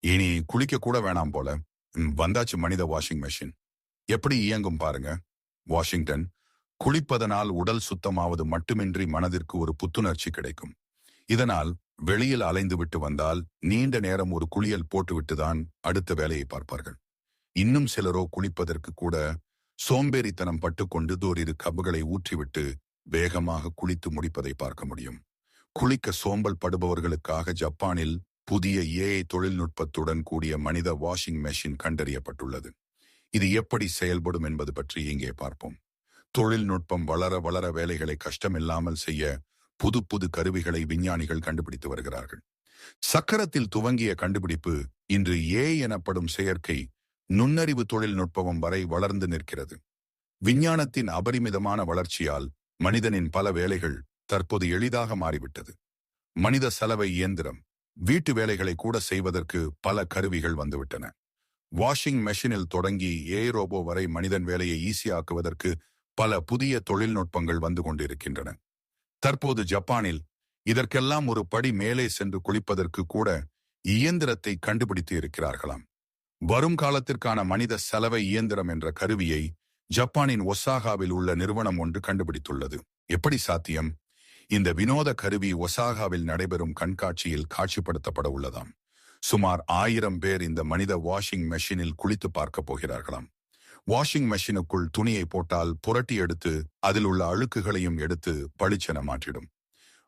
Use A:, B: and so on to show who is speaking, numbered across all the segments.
A: இனி குளிக்க கூட வேணாம் போல. வந்தாச்சு மனித வாஷிங் மெஷின். எப்படி இயங்கும் பாருங்க. வாஷிங்டன், குளிப்பதனால் உடல் சுத்தமாவது மட்டுமின்றி மனதிற்கு ஒரு புத்துணர்ச்சி கிடைக்கும். இதனால் வெளியில் அலைந்து விட்டு வந்தால் நீண்ட நேரம் ஒரு குளியல் போட்டுவிட்டுதான் அடுத்த வேலையை பார்ப்பார்கள். இன்னும் சிலரோ குளிப்பதற்கு கூட சோம்பேறித்தனம் பட்டுக்கொண்டு ஓரிரு கப்புகளை ஊற்றிவிட்டு வேகமாக குளித்து முடிப்பதை பார்க்க முடியும். குளிக்க சோம்பல் படுபவர்களுக்காக ஜப்பானில் புதிய ஏஐ தொழில்நுட்பத்துடன் கூடிய மனித வாஷிங் மெஷின் கண்டறியப்பட்டுள்ளது. இது எப்படி செயல்படும் என்பது பற்றி இங்கே பார்ப்போம். தொழில்நுட்பம் வளர வளர வேலைகளை கஷ்டமில்லாமல் செய்ய புது புது கருவிகளை விஞ்ஞானிகள் கண்டுபிடித்து வருகிறார்கள். சக்கரத்தில் துவங்கிய கண்டுபிடிப்பு இன்று ஏஐ எனப்படும் செயற்கை நுண்ணறிவு தொழில்நுட்பம் வரை வளர்ந்து நிற்கிறது. விஞ்ஞானத்தின் அபரிமிதமான வளர்ச்சியால் மனிதனின் பல வேலைகள் தற்போது எளிதாக மாறிவிட்டது. மனித சலவை இயந்திரம், வீட்டு வேலைகளை கூட செய்வதற்கு பல கருவிகள் வந்துவிட்டன. வாஷிங் மெஷினில் தொடங்கி ஏஐ ரோபோ வரை மனிதன் வேலையை ஈஸியாக்குவதற்கு பல புதிய தொழில்நுட்பங்கள் வந்து கொண்டிருக்கின்றன. தற்போது ஜப்பானில் இதற்கெல்லாம் ஒரு படி மேலே சென்று குளிப்பதற்கு கூட இயந்திரத்தை கண்டுபிடித்து இருக்கிறார்களாம். வரும் காலத்திற்கான மனித சலவை இயந்திரம் என்ற கருவியை ஜப்பானின் ஒசாகாவில் உள்ள நிறுவனம் ஒன்று கண்டுபிடித்துள்ளது. எப்படி சாத்தியம்? இந்த வினோத கருவி ஒசாகாவில் நடைபெறும் கண்காட்சியில் காட்சிப்படுத்தப்பட உள்ளதாம். சுமார் 1000 பேர் இந்த மனித வாஷிங் மெஷினில் குளித்து பார்க்க போகிறார்களாம். வாஷிங் மெஷினுக்குள் துணியை போட்டால் புரட்டி எடுத்து அதில் உள்ள அழுக்குகளையும் எடுத்து பளிச்சென மாற்றிடும்.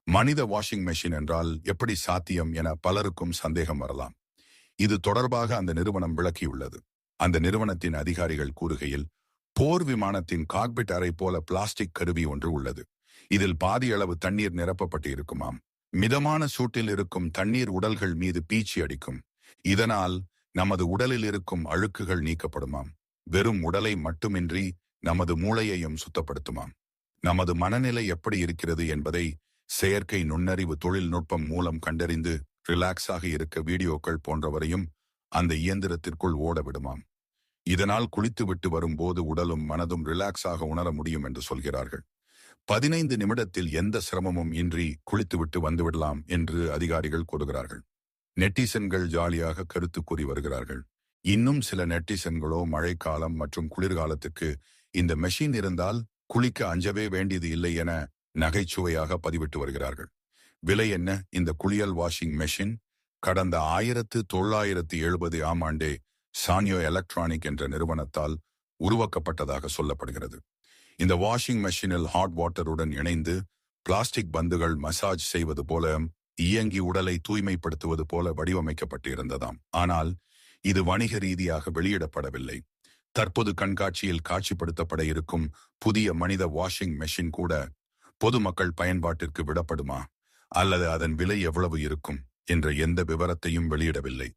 A: மனித வாஷிங் மெஷின் என்றால் எப்படி சாத்தியம் என பலருக்கும் சந்தேகம் வரலாம். இது தொடர்பாக அந்த நிறுவனம் விளக்கியுள்ளது. அந்த நிறுவனத்தின் அதிகாரிகள் கூறுகையில், போர் விமானத்தின் காக்பிட் அறை போல பிளாஸ்டிக் கருவி ஒன்று உள்ளது. இதில் பாதி அளவு தண்ணீர் நிரப்பப்பட்டு இருக்குமாம். மிதமான சூட்டில் இருக்கும் தண்ணீர் உடல்கள் மீது பீச்சி அடிக்கும். இதனால் நமது உடலில் இருக்கும் அழுக்குகள் நீக்கப்படுமாம். வெறும் உடலை மட்டுமின்றி நமது மூளையையும் சுத்தப்படுத்துமாம். நமது மனநிலை எப்படி இருக்கிறது என்பதை செயற்கை நுண்ணறிவு தொழில்நுட்பம் மூலம் கண்டறிந்து ரிலாக்ஸாக இருக்க வீடியோக்கள் போன்றவரையும் அந்த இயந்திரத்திற்குள் ஓட விடுமாம். இதனால் குளித்துவிட்டு வரும்போது உடலும் மனதும் ரிலாக்ஸாக உணர முடியும் என்று சொல்கிறார்கள். 15 நிமிடத்தில் எந்த சிரமமும் இன்றி குளித்துவிட்டு வந்துவிடலாம் என்று அதிகாரிகள் கூறுகிறார்கள். நெட்டிசன்கள் ஜாலியாக கருத்து கூறி வருகிறார்கள். இன்னும் சில நெட்டிசன்களோ மழைக்காலம் மற்றும் குளிர்காலத்துக்கு இந்த மெஷின் இருந்தால் குளிக்க அஞ்சவே வேண்டியது இல்லை என நகைச்சுவையாக பதிவிட்டு வருகிறார்கள். விலை என்ன இந்த குளியல் வாஷிங் மெஷின்? கடந்த 1970 ஆண்டே சானியோ எலக்ட்ரானிக் என்ற நிறுவனத்தால் உருவாக்கப்பட்டதாக சொல்லப்படுகிறது. இந்த வாஷிங் மெஷினில் ஹாட் வாட்டருடன் இணைந்து பிளாஸ்டிக் பந்துகள் மசாஜ் செய்வது போல இயங்கி உடலை தூய்மைப்படுத்துவது போல வடிவமைக்கப்பட்டு இருந்ததாம். ஆனால் இது வணிக ரீதியாக வெளியிடப்படவில்லை. தற்போது கண்காட்சியில் காட்சிப்படுத்தப்பட இருக்கும் புதிய மனித வாஷிங் மெஷின் கூட பொதுமக்கள் பயன்பாட்டிற்கு விடப்படுமா அல்லது அதன் விலை எவ்வளவு இருக்கும் என்ற எந்த விவரத்தையும் வெளியிடவில்லை.